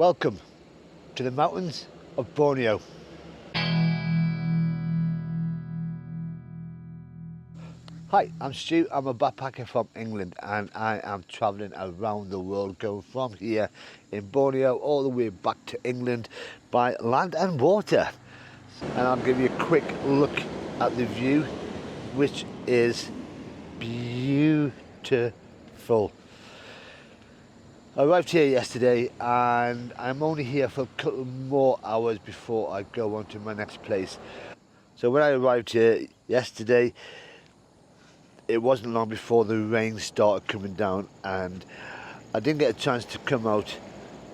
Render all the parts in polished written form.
Welcome to the mountains of Borneo. Hi, I'm Stu. I'm a backpacker from England and I am travelling around the world, going from here in Borneo all the way back to England by land and water. And I'll give you a quick look at the view, which is beautiful. I arrived here yesterday and I'm only here for a couple more hours before I go on to my next place. So when I arrived here yesterday, it wasn't long before the rain started coming down and I didn't get a chance to come out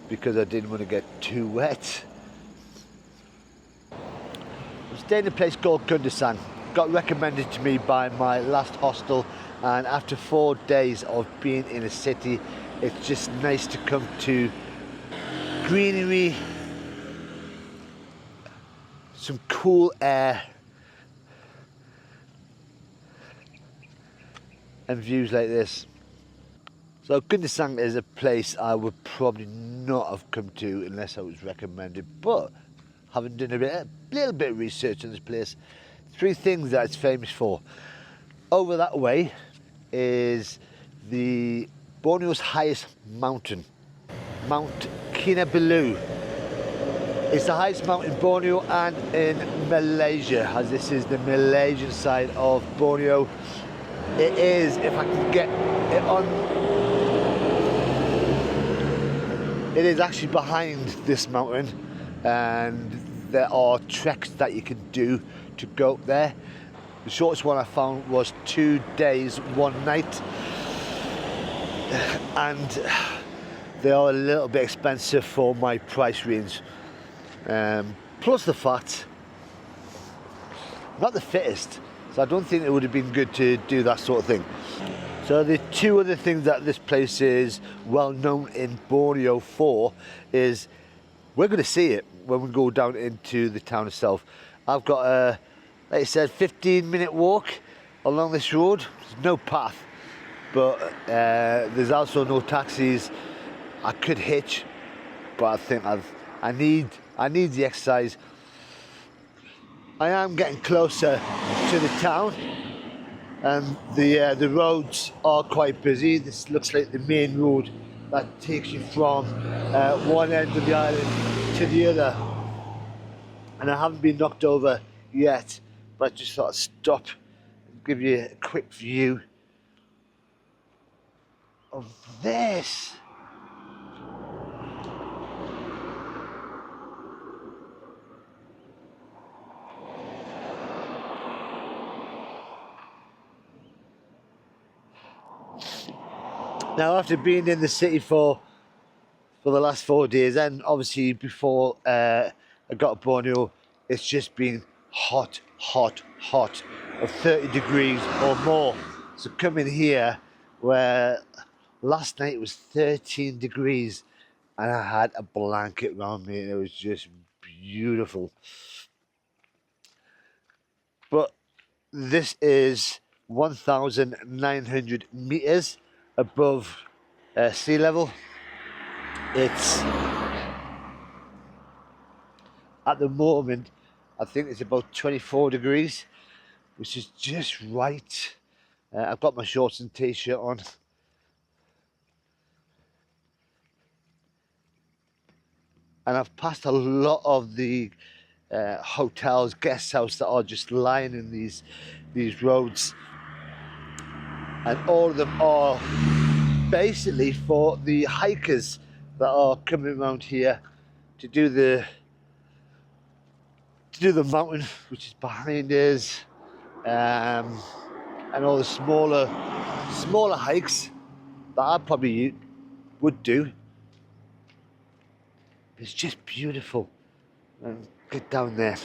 because I didn't want to get too wet. I'm staying in a place called Kundasang. Got recommended to me by my last hostel, and after 4 days of being in a city, it's just nice to come to greenery, some cool air and views like this. So Kundasang is a place I would probably not have come to unless I was recommended, but having done a little bit of research on this place, 3 things that it's famous for. Over that way is the Borneo's highest mountain, Mount Kinabalu. It's the highest mountain in Borneo and in Malaysia, as this is the Malaysian side of Borneo. It is, if I can get it on, it is actually behind this mountain, and there are treks that you can do to go up there. The shortest one I found was 2 days, 1 night, and they are a little bit expensive for my price range. Plus the fact, not the fittest, so I don't think it would have been good to do that sort of thing. So the 2 other things that this place is well known in Borneo for is, we're going to see it when we go down into the town itself. I've got a, like I said, 15-minute walk along this road. There's no path, but there's also no taxis. I could hitch, but I think I need the exercise. I am getting closer to the town, and the roads are quite busy. This looks like the main road that takes you from one end of the island to the other. And I haven't been knocked over yet, but I just thought I'd stop and give you a quick view of this. Now, after being in the city for the last 4 days, and obviously before I got to Borneo, it's just been hot, of 30 degrees or more. So coming here, where last night it was 13 degrees, and I had a blanket around me, and it was just beautiful. But this is 1,900 meters above sea level. It's, at the moment, I think it's about 24 degrees, which is just right. I've got my shorts and t-shirt on. And I've passed a lot of the hotels, guest houses that are just lying in these roads. And all of them are basically for the hikers that are coming around here to do the mountain, which is behind us, and all the smaller hikes that I probably would do. It's just beautiful. And get down there.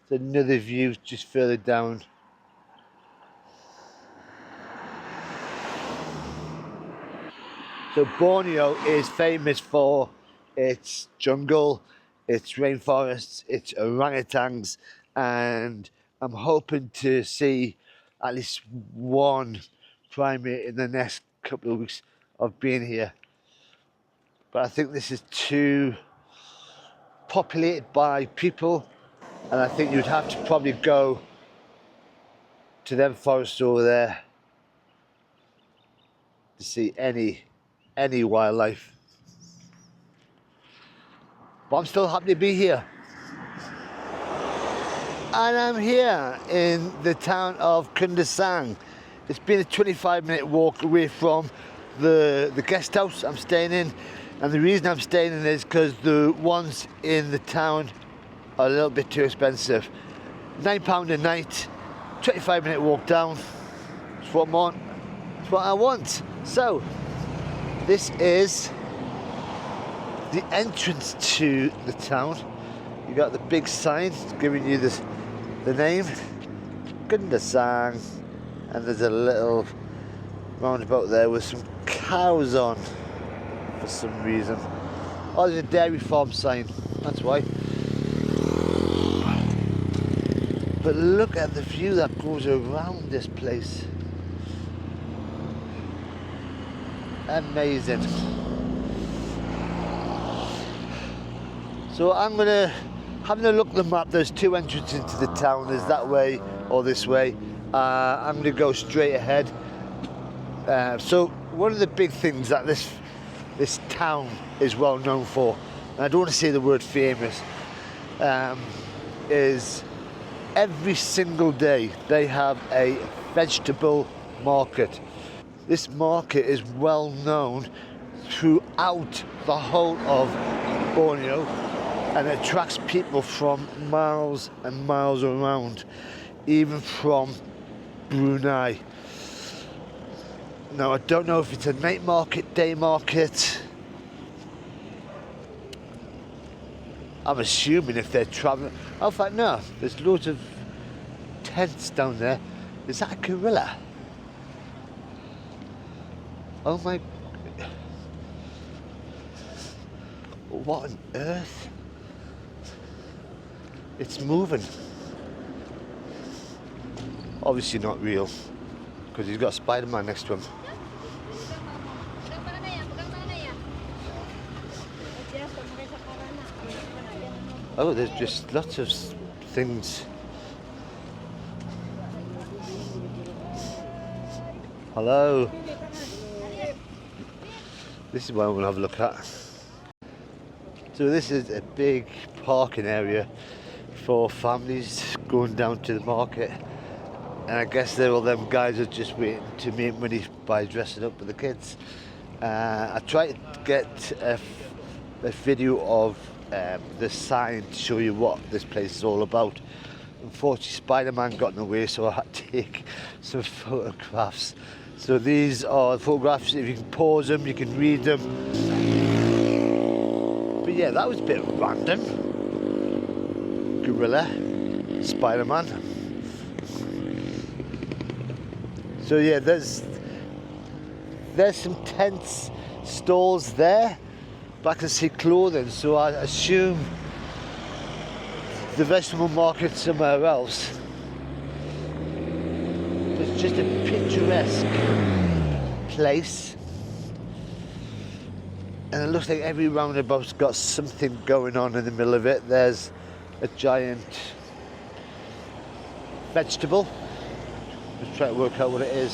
There's another view just further down. So Borneo is famous for its jungle, its rainforests, its orangutans, and I'm hoping to see at least one primate in the next couple of weeks of being here. but I think this is too populated by people, and I think you'd have to probably go to them forests over there to see any wildlife. But I'm still happy to be here. And I'm here in the town of Kundasang. It's been a 25-minute walk away from the guest house I'm staying in. And the reason I'm staying in is because the ones in the town are a little bit too expensive. £9 a night, 25-minute walk down. It's what I want. So, this is the entrance to the town. You got the big sign giving you the name, Kundasang, and there's a little roundabout there with some cows on for some reason. Oh, there's a dairy farm sign, that's why. But look at the view that goes around this place. Amazing. So I'm having a look at the map, there's two entrances into the town, there's that way or this way. I'm going to go straight ahead. So one of the big things that this town is well known for, and I don't want to say the word famous, is every single day they have a vegetable market. This market is well known throughout the whole of Borneo, and it attracts people from miles and miles around, even from Brunei. Now I don't know if it's a night market, day market. I'm assuming if they're travelling. In fact, no, there's loads of tents down there. Is that a gorilla? Oh my, what on earth? It's moving. Obviously not real, because he's got Spider-Man next to him. Oh, there's just lots of things. Hello. This is what I'm going to have a look at. So this is a big parking area for families going down to the market. And I guess they're all them guys are just waiting to make money by dressing up with the kids. I tried to get a video of the sign to show you what this place is all about. Unfortunately, Spider-Man got in the way, so I had to take some photographs. So these are photographs, if you can pause them, you can read them. But yeah, that was a bit random. Gorilla, Spider-Man. So yeah, there's some tents, stalls there, but I can see clothing, so I assume the vegetable market somewhere else. It's just a picturesque place, and it looks like every roundabout's got something going on in the middle of it. There's a giant vegetable. Just try to work out what it is.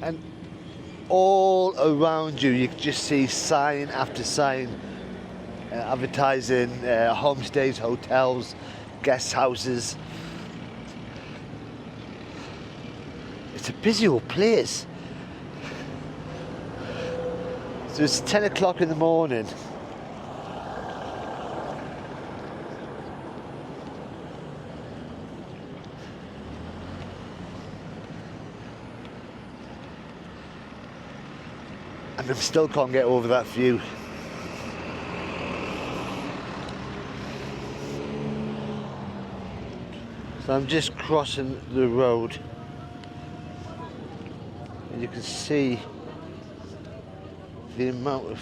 And all around you can just see sign after sign advertising homestays, hotels, guest houses. It's a busy old place. So it's 10 o'clock in the morning. And I still can't get over that view. So I'm just crossing the road, and you can see the amount of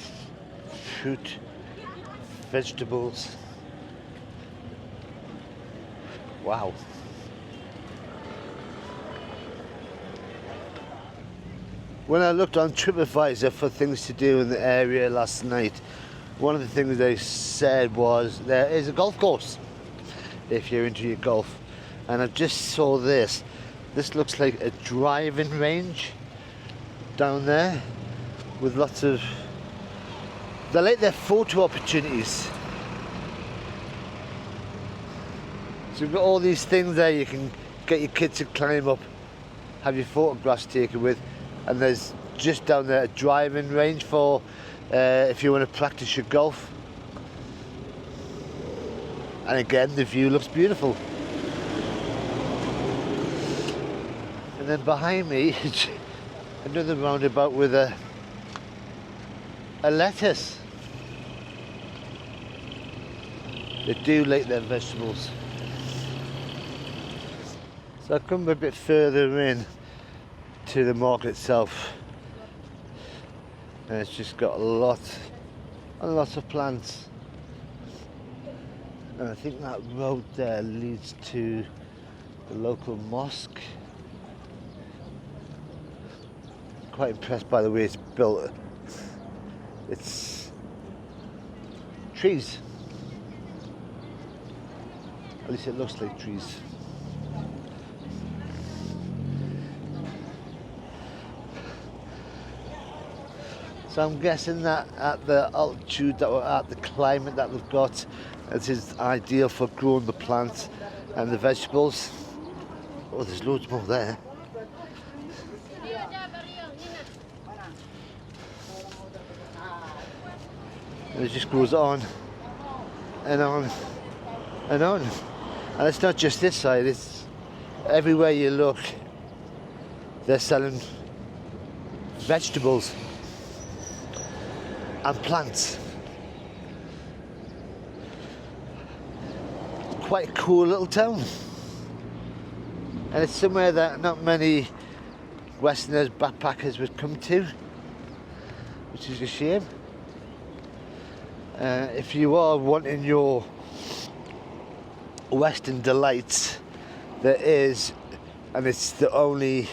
fruit, vegetables. Wow. When I looked on TripAdvisor for things to do in the area last night, one of the things they said was there is a golf course if you're into your golf. And I just saw this. This looks like a driving range down there with lots of, they're like their photo opportunities. So you've got all these things there you can get your kids to climb up, have your photographs taken with, and there's just down there a driving range for if you want to practice your golf. And again, the view looks beautiful. And then behind me, another roundabout with a lettuce. They do like their vegetables. So I've come a bit further in to the market itself, and it's just got a lot of plants. And I think that road there leads to the local mosque. Quite impressed by the way it's built. It's trees. At least it looks like trees. So I'm guessing that at the altitude that we're at, the climate that we've got, it is ideal for growing the plants and the vegetables. Oh, there's loads more there. And it just goes on and on and on. And it's not just this side, it's everywhere you look, they're selling vegetables and plants. Quite a cool little town. And it's somewhere that not many Westerners, backpackers would come to, which is a shame. If you are wanting your Western delights, there is, and it's the only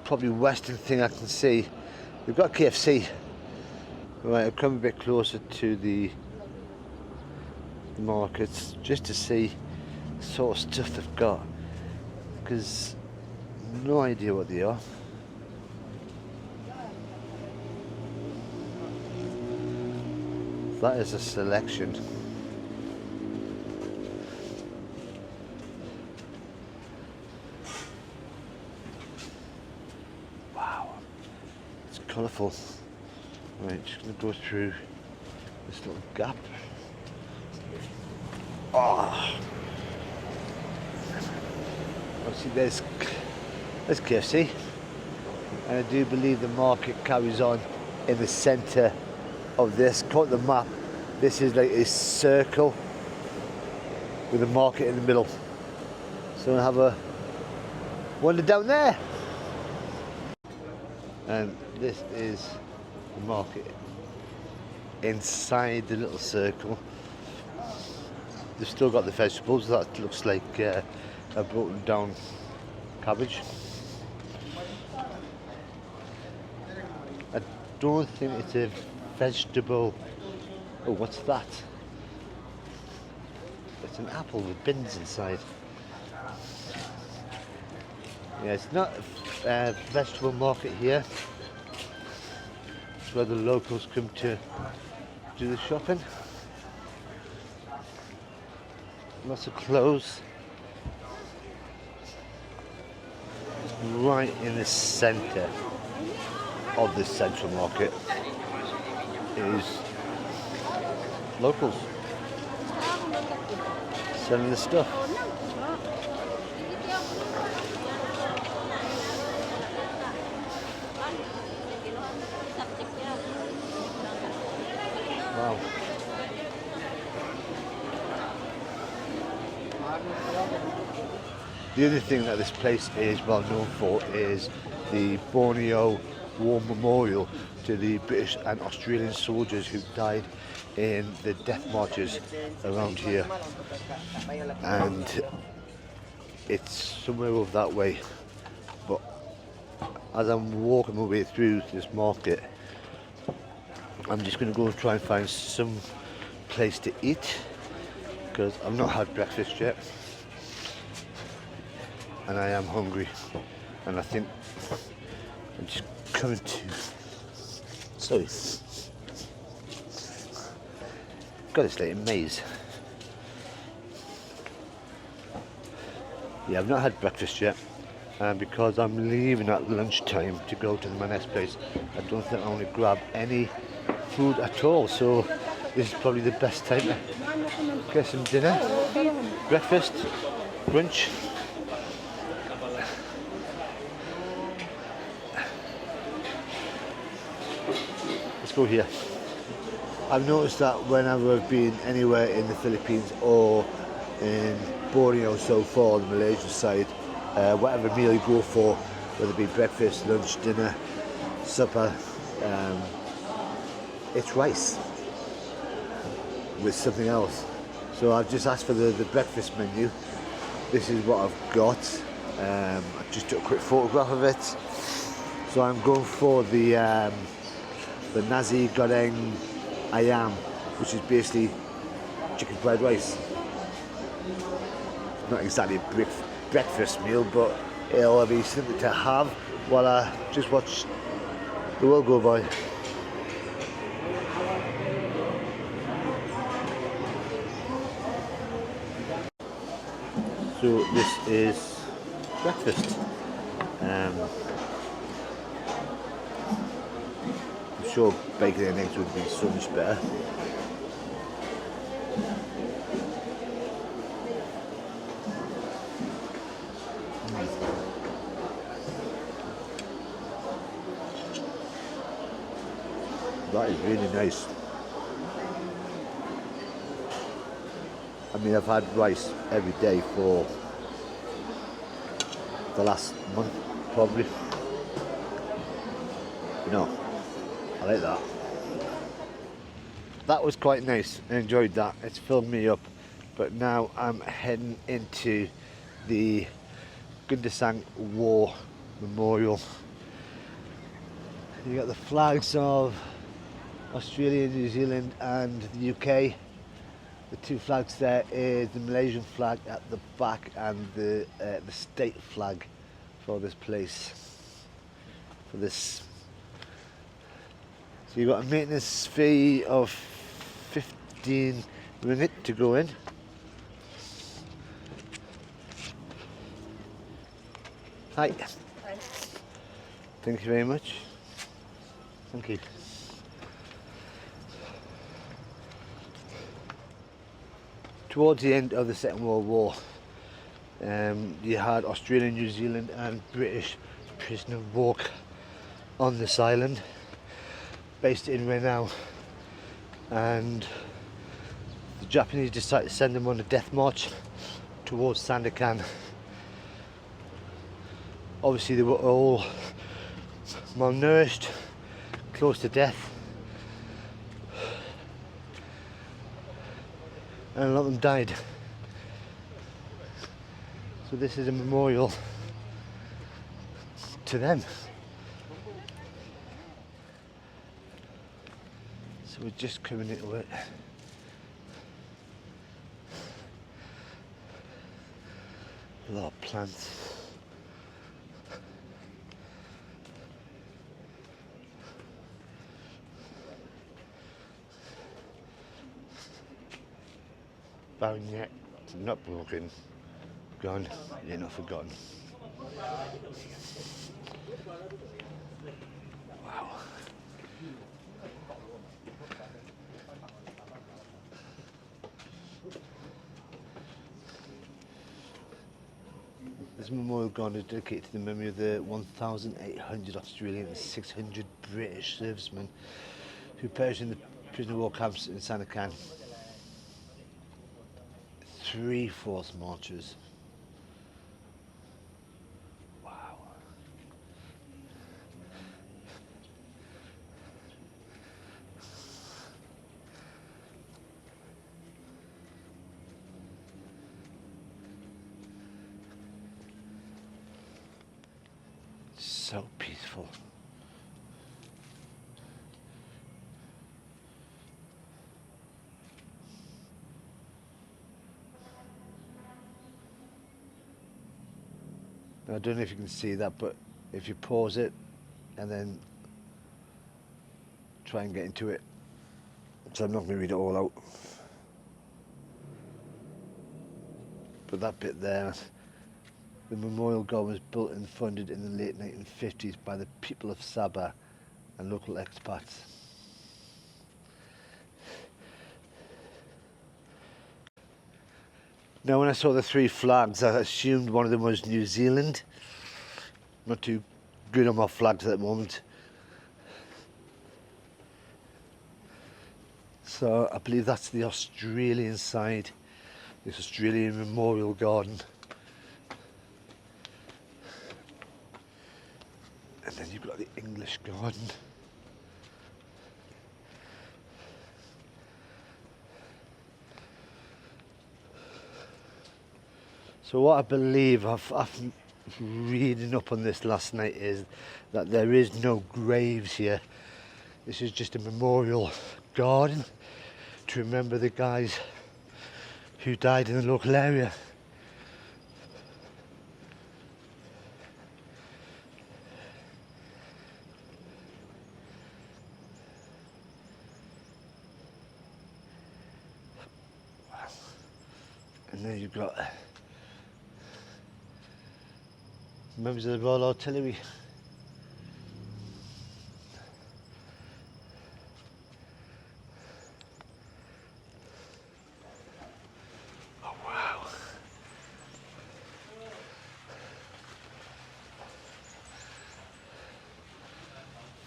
probably Western thing I can see, we've got KFC. Right, I've come a bit closer to the markets just to see the sort of stuff they've got, because no idea what they are. That is a selection. Wow, it's colourful. Right, just going to go through this little gap. Oh, obviously there's KFC, and I do believe the market carries on in the centre of this. Quote the map. This is like a circle with a market in the middle. So we'll have a wander down there, and this is the market inside the little circle. They've still got the vegetables. That looks like a broken down cabbage. I don't think it's a vegetable. Oh, what's that? It's an apple with bins inside. Yeah, it's not a vegetable market here. It's where the locals come to do the shopping. Lots of clothes. Right in the centre of this central market is locals selling the stuff. Wow. The other thing that this place is well known for is the Borneo War Memorial to the British and Australian soldiers who died in the death marches around here, and it's somewhere over that way, but as I'm walking my way through this market, I'm just going to go and try and find some place to eat because I've not had breakfast yet and I am hungry, and I think I'm just coming to, sorry, got this like a maze. Yeah, I've not had breakfast yet, and because I'm leaving at lunchtime to go to my next place, I don't think I want to grab any food at all, so this is probably the best time to get some dinner, breakfast, brunch. Let's go here. I've noticed that whenever I've been anywhere in the Philippines or in Borneo so far, the Malaysia side, whatever meal you go for, whether it be breakfast, lunch, dinner, supper, it's rice with something else. So I've just asked for the breakfast menu. This is what I've got. I just took a quick photograph of it. So I'm going for the nasi goreng ayam, which is basically chicken fried rice. Not exactly a breakfast meal, but it'll be something to have while I just watch the world go by. So this is breakfast. I'm sure bacon and eggs would be so much better. That is really nice. I mean, I've had rice every day for the last month, probably. You know, I like that. That was quite nice. I enjoyed that. It's filled me up. But now I'm heading into the Kundasang War Memorial. You got the flags of Australia, New Zealand and the UK. The two flags there is the Malaysian flag at the back and the state flag for this place. For this, so you've got a maintenance fee of 15 ringgit to go in. Hi. Hi. Thank you very much. Thank you. Towards the end of the Second World War, you had Australia, New Zealand and British prisoner of war on this island, based in Borneo, and the Japanese decided to send them on a death march towards Sandakan. Obviously they were all malnourished, close to death, and a lot of them died. So this is a memorial to them. So we're just coming into it. A lot of plants. Bowing yet, not broken, gone, you're not forgotten. Wow. This memorial garden is dedicated to the memory of the 1,800 Australian and 600 British servicemen who perished in the prisoner of war camps in Sandakan. 3 forced marches. Wow. So peaceful. I don't know if you can see that, but if you pause it and then try and get into it, so I'm not going to read it all out. But that bit there, the memorial garden was built and funded in the late 1950s by the people of Sabah and local expats. Now when I saw the three flags, I assumed one of them was New Zealand. Not too good on my flags at the moment. So I believe that's the Australian side, this Australian Memorial Garden. And then you've got the English garden. So what I believe, I've reading up on this last night, is that there is no graves here. This is just a memorial garden to remember the guys who died in the local area. And then you've got members of the Royal Artillery. Oh wow.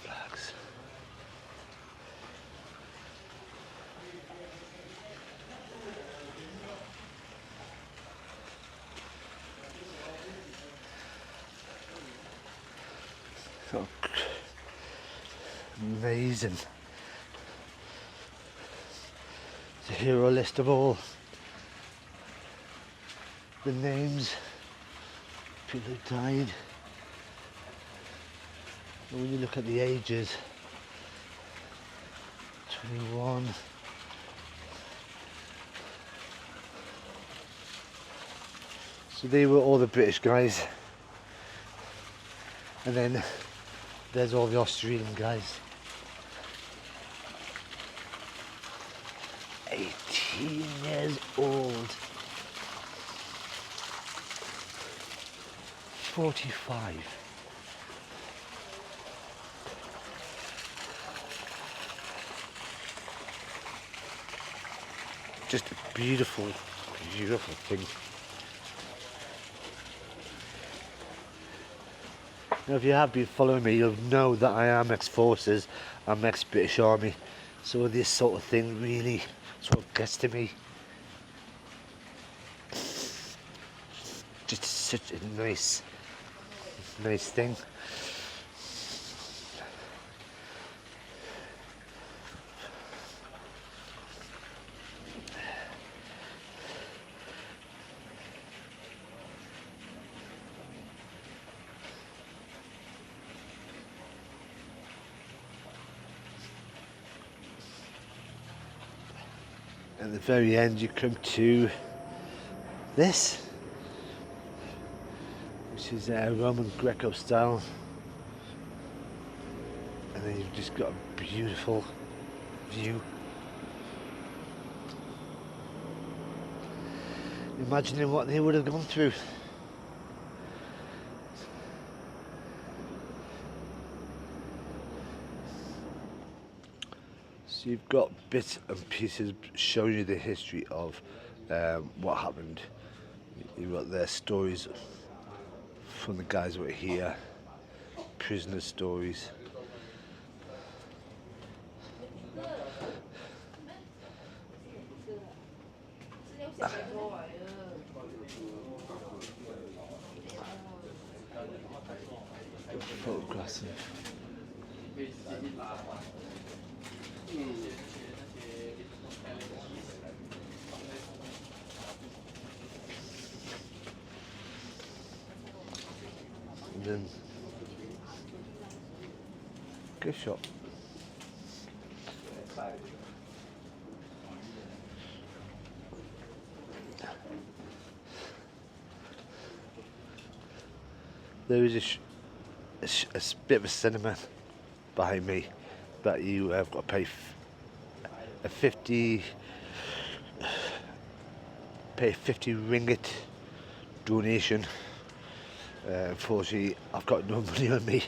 Flags. Oh, amazing. It's a hero list of all the names, people who died. And when you look at the ages, 21. So they were all the British guys. And then there's all the Australian guys. 18 years old. 45. Just a beautiful, beautiful thing. Now, if you have been following me, you'll know that I am ex-forces, I'm ex-British Army, so this sort of thing really sort of gets to me. Just such a nice thing. At the very end you come to this, which is Roman Greco style, and then you've just got a beautiful view. Imagining what they would have gone through. So you've got bits and pieces showing you the history of what happened. You've got their stories from the guys who were here, prisoner stories. Photographs of and then gift shop. There is a bit of a cinema behind me that you have got to pay a 50 ringgit donation. Unfortunately, I've got no money on me,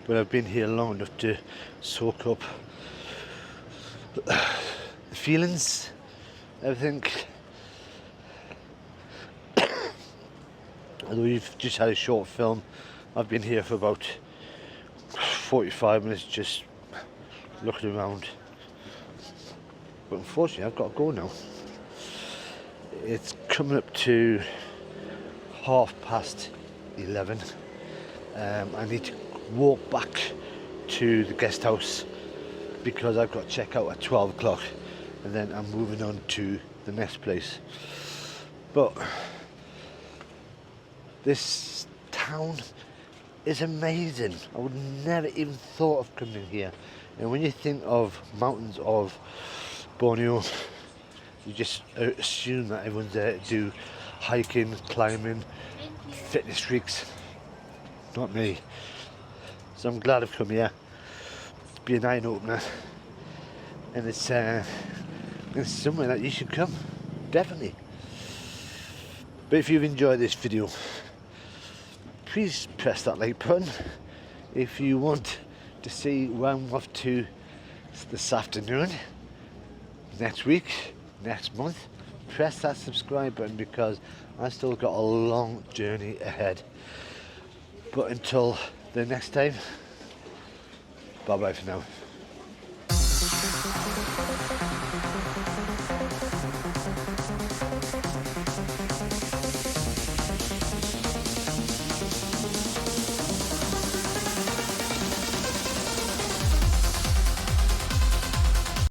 but I've been here long enough to soak up the feelings, everything. Although we've just had a short film, I've been here for about 45 minutes just looking around. But unfortunately, I've got to go now. It's coming up to 11:30. I need to walk back to the guest house because I've got to check out at 12 o'clock, and then I'm moving on to the next place. But this town is amazing. I would never even thought of coming here. And when you think of mountains of Borneo, you just assume that everyone's there to do hiking, climbing, fitness freaks. Not me. So I'm glad I've come here. It's been an eye-opener, and it's somewhere that you should come, definitely. But if you've enjoyed this video, please press that like button. If you want to see where I'm off to this afternoon, next week, next month, press that subscribe button because I've still got a long journey ahead. But until the next time, bye bye for now.